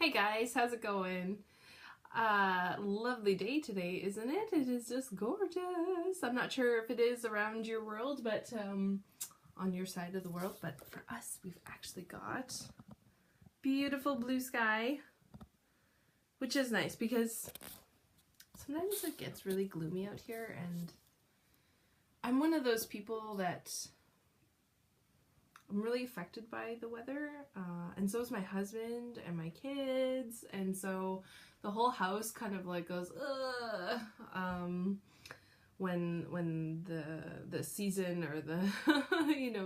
Hey guys, how's it going? Lovely day today, isn't it? It is just gorgeous. I'm not sure if it is around your world, but on your side of the world, but for us, we've actually got beautiful blue sky, which is nice because sometimes it gets really gloomy out here, and I'm one of those people that I'm really affected by the weather, and so is my husband and my kids, and so the whole house kind of like goes ugh, when the season or the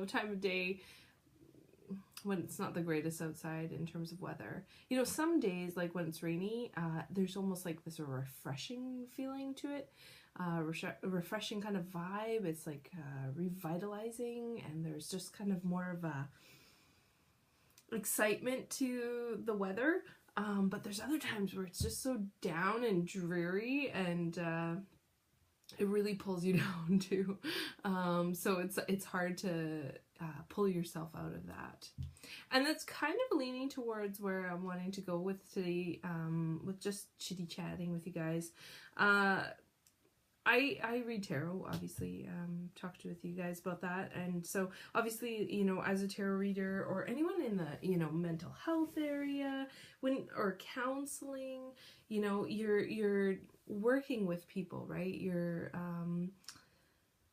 time of day when it's not the greatest outside in terms of weather. Some days, like when it's rainy, there's almost like this refreshing feeling to it. Refreshing kind of vibe. It's like revitalizing, and there's just kind of more of a excitement to the weather. But there's other times where it's just so down and dreary, and it really pulls you down too. So it's hard to pull yourself out of that. And that's kind of leaning towards where I'm wanting to go with today, with just chitty chatting with you guys. I read tarot, obviously, talked with you guys about that, and so obviously, as a tarot reader or anyone in the, mental health area, or counseling, you're working with people, right? You're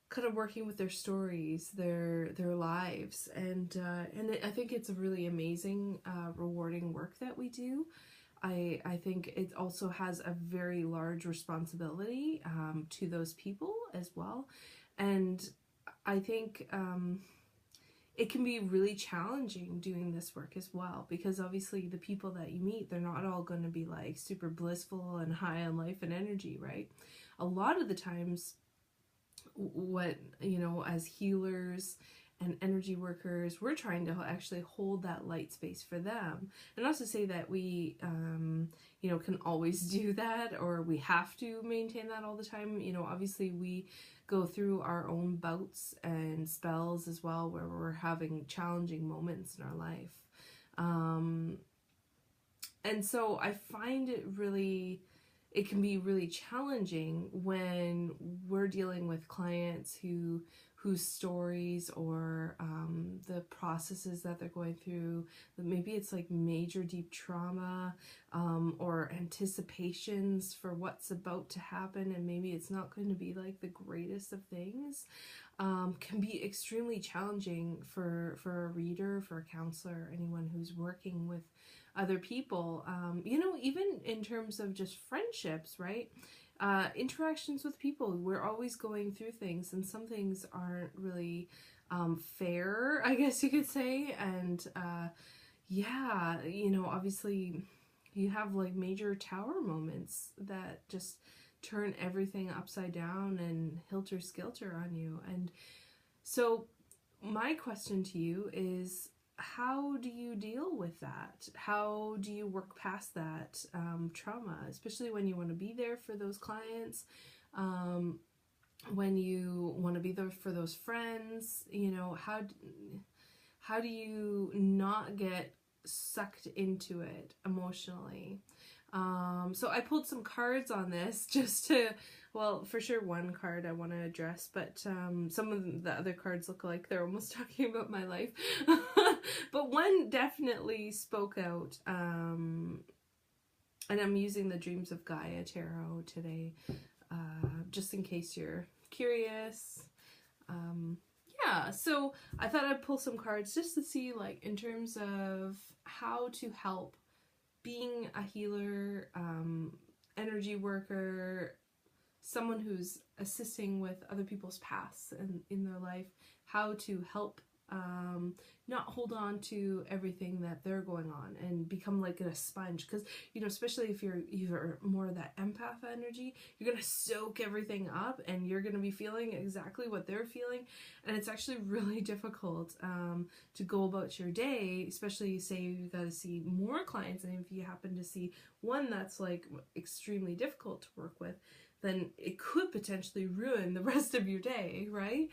kind of working with their stories, their lives, and I think it's a really amazing, rewarding work that we do. I think it also has a very large responsibility to those people as well, and I think it can be really challenging doing this work as well, because obviously the people that you meet, they're not all going to be like super blissful and high on life and energy, right? A lot of the times, what as healers and energy workers, we're trying to actually hold that light space for them. And not to say that we can always do that, or we have to maintain that all the time. Obviously we go through our own bouts and spells as well, where we're having challenging moments in our life, and so I find it can be really challenging when we're dealing with clients whose stories or the processes that they're going through, maybe it's like major deep trauma, or anticipations for what's about to happen, and maybe it's not going to be like the greatest of things, can be extremely challenging for a reader, for a counselor, anyone who's working with other people, even in terms of just friendships, right? Interactions with people, we're always going through things, and some things aren't really fair, I guess you could say, and obviously you have like major tower moments that just turn everything upside down and helter-skelter on you. And so my question to you is, how do you deal with that? How do you work past that trauma, especially when you want to be there for those clients, when you want to be there for those friends? How do you not get sucked into it emotionally? So I pulled some cards on this just to, well, for sure one card I want to address, but some of the other cards look like they're almost talking about my life. But one definitely spoke out, and I'm using the Dreams of Gaia Tarot today, just in case you're curious. So I thought I'd pull some cards just to see, like, in terms of how to help being a healer, energy worker, someone who's assisting with other people's paths and in their life, how to help not hold on to everything that they're going on and become like a sponge, because especially if you're more of that empath energy, you're gonna soak everything up and you're gonna be feeling exactly what they're feeling, and it's actually really difficult to go about your day, especially say you got to see more clients, and if you happen to see one that's like extremely difficult to work with, then it could potentially ruin the rest of your day, right?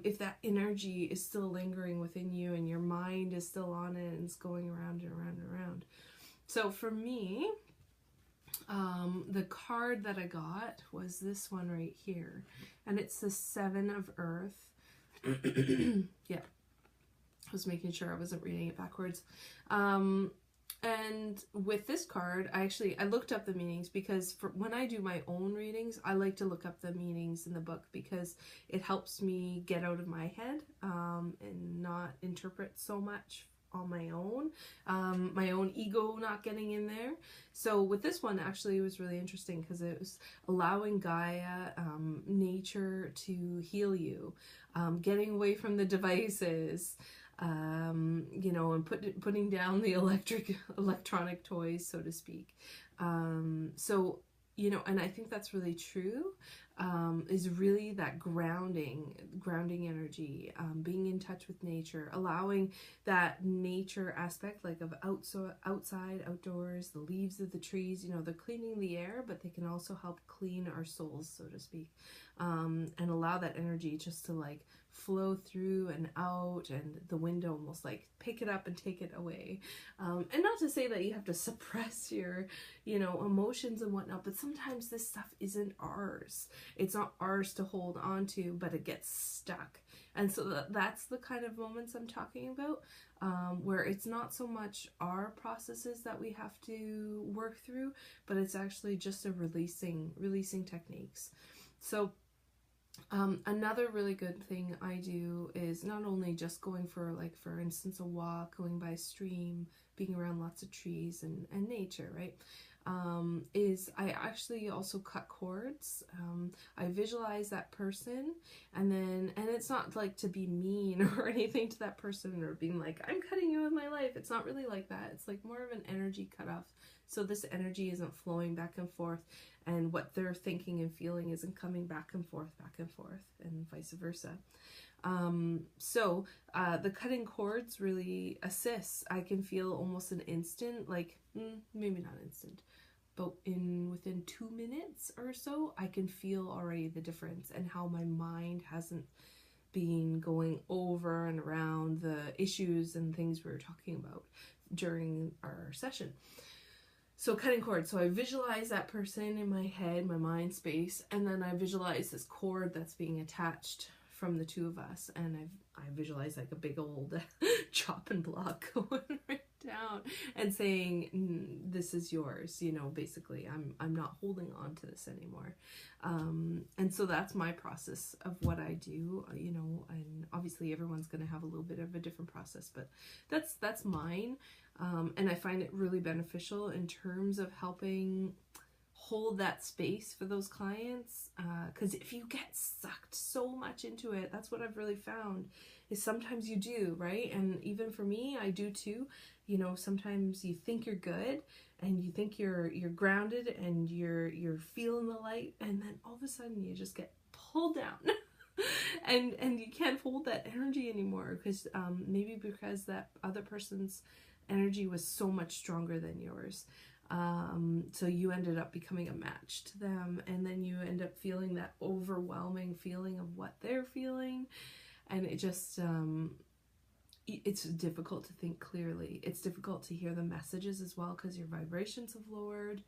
If that energy is still lingering within you and your mind is still on it and it's going around and around and around. So for me, the card that I got was this one right here, and it's the Seven of Earth. Yeah, I was making sure I wasn't reading it backwards. And with this card, I looked up the meanings, because when I do my own readings, I like to look up the meanings in the book, because it helps me get out of my head and not interpret so much on my own ego not getting in there. So with this one, actually, it was really interesting, because it was allowing Gaia, nature, to heal you, getting away from the devices, you know, and putting down the electronic toys, so to speak. So, you know, and I think that's really true, is really that grounding energy, being in touch with nature, allowing that nature aspect, like of outside, outdoors, the leaves of the trees, you know, they're cleaning the air, but they can also help clean our souls, so to speak, and allow that energy just to like flow through and out, and the window almost like pick it up and take it away. And not to say that you have to suppress your, you know, emotions and whatnot, but sometimes this stuff isn't ours. It's not ours to hold on to, but it gets stuck. And so that's the kind of moments I'm talking about, where it's not so much our processes that we have to work through, but it's actually just a releasing techniques. So another really good thing I do is not only just going for, like, for instance, a walk, going by a stream, being around lots of trees and nature, right? Is I actually also cut cords. I visualize that person, and it's not like to be mean or anything to that person, or being like, I'm cutting you with my life. It's not really like that. It's like more of an energy cutoff. So this energy isn't flowing back and forth, and what they're thinking and feeling isn't coming back and forth, and vice versa. So the cutting cords really assists. I can feel almost an instant, like maybe not instant, but within 2 minutes or so, I can feel already the difference, and how my mind hasn't been going over and around the issues and things we were talking about during our session. So cutting cords. So I visualize that person in my head, my mind space, and then I visualize this cord that's being attached from the two of us, and I visualize like a big old chopping block going right down and saying, this is yours, you know, basically I'm not holding on to this anymore. And so that's my process of what I do, you know, and obviously everyone's going to have a little bit of a different process, but that's mine. And I find it really beneficial in terms of helping hold that space for those clients, because if you get sucked so much into it, that's what I've really found, is sometimes you do, right? And even for me, I do too. You know, sometimes you think you're good, and you think you're grounded, and you're feeling the light, and then all of a sudden you just get pulled down. and you can't hold that energy anymore, because maybe because that other person's energy was so much stronger than yours. So you ended up becoming a match to them, and then you end up feeling that overwhelming feeling of what they're feeling, and it just it's difficult to think clearly. It's difficult to hear the messages as well, because your vibrations have lowered,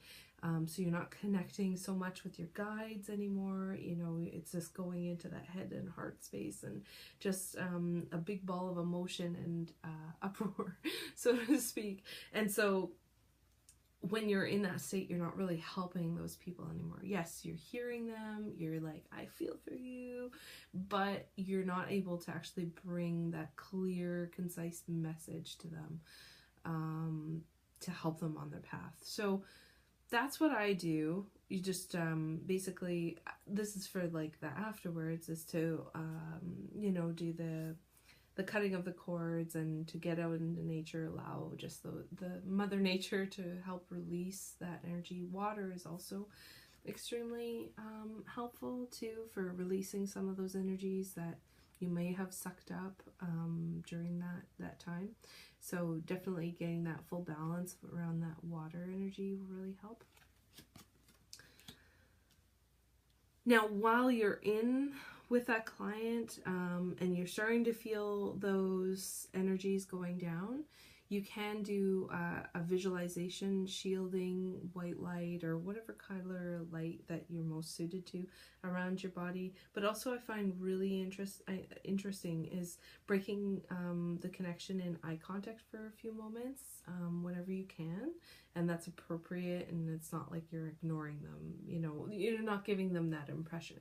so you're not connecting so much with your guides anymore. You know, it's just going into that head and heart space, and just a big ball of emotion and uproar, so to speak. And so when you're in that state, you're not really helping those people anymore. Yes, you're hearing them, you're like, I feel for you, but you're not able to actually bring that clear, concise message to them, to help them on their path. So that's what I do. You just basically, this is for like the afterwards, is to you know, do the cutting of the cords, and to get out into nature, allow just the mother nature to help release that energy. Water is also extremely helpful too, for releasing some of those energies that you may have sucked up during that time. So definitely getting that full balance around that water energy will really help. Now, while you're in with that client, and you're starting to feel those energies going down, You can do a visualization, shielding, white light, or whatever color light that you're most suited to around your body. But also I find really interesting is breaking the connection in eye contact for a few moments whenever you can. And that's appropriate, and it's not like you're ignoring them, you know, you're not giving them that impression.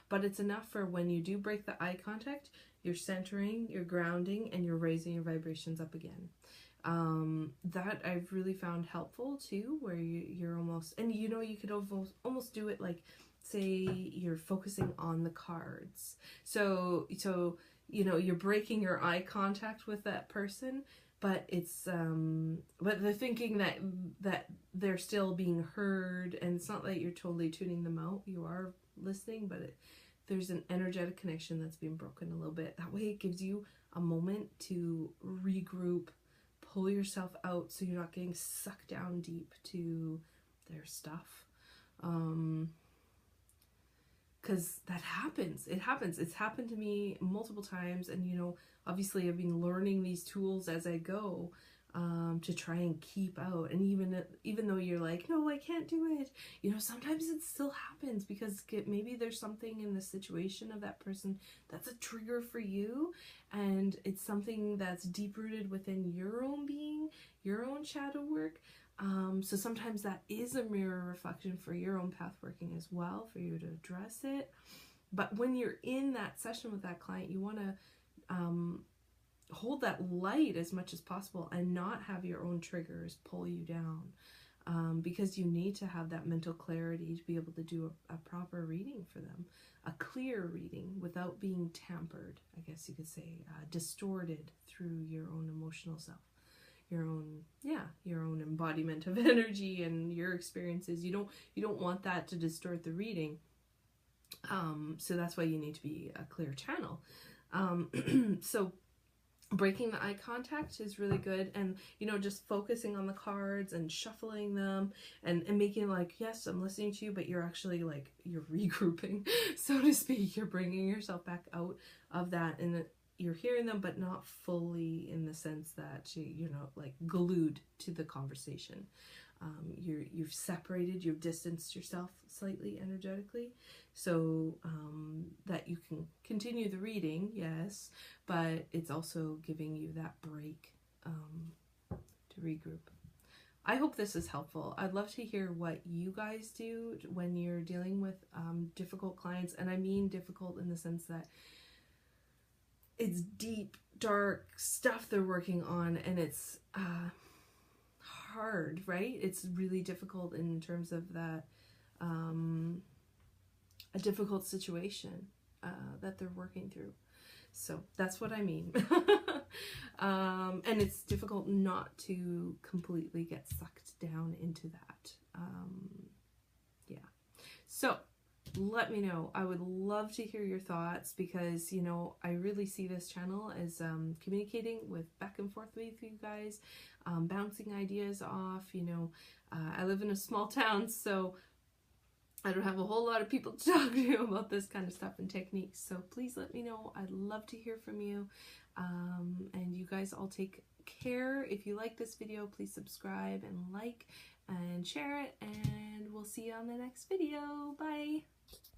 But it's enough for when you do break the eye contact, you're centering, you're grounding, and you're raising your vibrations up again. That I've really found helpful too, where you're almost, and you know, you could almost do it like, say you're focusing on the cards. So you know, you're breaking your eye contact with that person, but it's but they're thinking that they're still being heard, and it's not that you're totally tuning them out. You are listening, but there's an energetic connection that's being broken a little bit. That way it gives you a moment to regroup, pull yourself out so you're not getting sucked down deep to their stuff. Because that happens. It happens. It's happened to me multiple times, and you know, obviously I've been learning these tools as I go to try and keep out. And even though you're like, no, I can't do it, you know, sometimes it still happens because maybe there's something in the situation of that person that's a trigger for you, and it's something that's deep rooted within your own being, your own shadow work. So sometimes that is a mirror reflection for your own path working as well, for you to address it. But when you're in that session with that client, you want to hold that light as much as possible and not have your own triggers pull you down, because you need to have that mental clarity to be able to do a proper reading for them, a clear reading without being tampered, I guess you could say, distorted through your own emotional self. Your own embodiment of energy and your experiences. You don't want that to distort the reading. So that's why you need to be a clear channel. So breaking the eye contact is really good, and you know, just focusing on the cards and shuffling them and making like, yes, I'm listening to you, but you're actually like, you're regrouping, so to speak. You're bringing yourself back out of that, and you're hearing them, but not fully, in the sense that you're not like glued to the conversation. You've separated, you've distanced yourself slightly energetically, so that you can continue the reading, yes, but it's also giving you that break to regroup. I hope this is helpful. I'd love to hear what you guys do when you're dealing with difficult clients, and I mean difficult in the sense that it's deep, dark stuff they're working on, and it's hard, right? It's really difficult in terms of that, a difficult situation that they're working through. So that's what I mean. And it's difficult not to completely get sucked down into that. Yeah. So let me know. I would love to hear your thoughts, because you know, I really see this channel as communicating with back and forth with you guys, bouncing ideas off. You know, I live in a small town, so I don't have a whole lot of people to talk to about this kind of stuff and techniques. So please let me know. I'd love to hear from you. And you guys all take care. If you like this video, please subscribe and like and share it, and we'll see you on the next video. Bye.